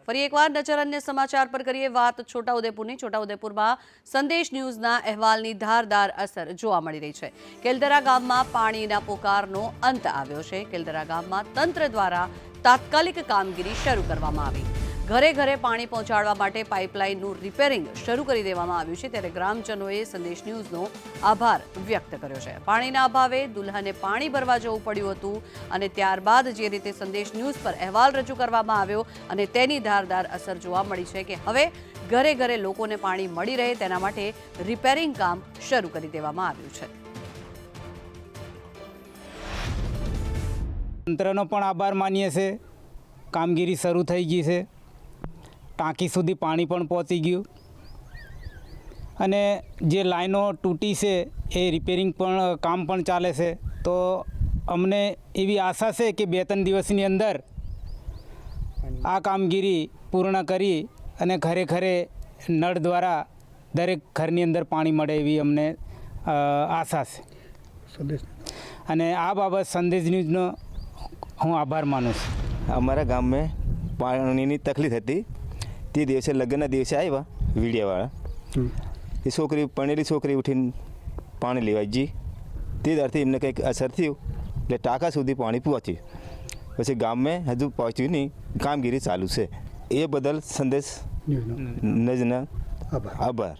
ફરી એકવાર નજર અન્ય સમાચાર પર કરીએ વાત છોટાઉદેપુરની। છોટાઉદેપુરમાં સંદેશ ન્યૂઝના અહેવાલની ધારદાર અસર જોવા મળી રહી છે। કેલદરા ગામમાં પાણીના પોકારનો અંત આવ્યો છે। કેલદરા ગામમાં તંત્ર દ્વારા તાત્કાલિક કામગીરી શરૂ કરવામાં આવી। ઘરે ઘરે પાણી પહોંચાડવા માટે પાઇપલાઇનનું રિપેરિંગ શરૂ કરી દેવામાં આવ્યું છે। ત્યારે ગ્રામજનોએ સંદેશ ન્યૂઝનો આભાર વ્યક્ત કર્યો છે। પાણીના અભાવે દુલ્હને પાણી ભરવા જવું પડ્યું હતું અને ત્યારબાદ જે રીતે સંદેશ ન્યૂઝ પર અહેવાલ રજૂ કરવામાં આવ્યો અને તેની ધારદાર અસર જોવા મળી છે કે હવે ઘરે ઘરે લોકોને પાણી મળી રહે તેના માટે રિપેરિંગ કામ શરૂ કરી દેવામાં આવ્યું છે। તંત્રનો પણ આભાર માનીએ છીએ। કામગીરી શરૂ થઈ ગઈ છે। ટાંકી સુધી પાણી પણ પહોંચી ગયું અને જે લાઈનો તૂટી છે એ રિપેરિંગ પણ કામ પણ ચાલે છે। તો અમને એવી આશા છે કે 2-3 દિવસની અંદર આ કામગીરી પૂર્ણ કરી અને ઘરે ઘરે નળ દ્વારા દરેક ઘરની અંદર પાણી મળે એવી અમને આશા છે અને આ બાબત સંદેશ ન્યૂઝનો હું આભાર માનું છું। અમારા ગામમાં પાણીની તકલીફ હતી તે દિવસે લગ્નના દિવસે આવ્યા વીડિયાવાળા એ છોકરી પરણેલી છોકરી ઉઠીને પાણી લેવા ગઈ તે દારથી એમને કંઈક અસર થયું એટલે ટાંકા સુધી પાણી પહોંચ્યું પછી ગામમાં હજુ પહોંચ્યું નહીં કામગીરી ચાલુ છે। એ બદલ સંદેશ ન્યૂઝનો આભાર।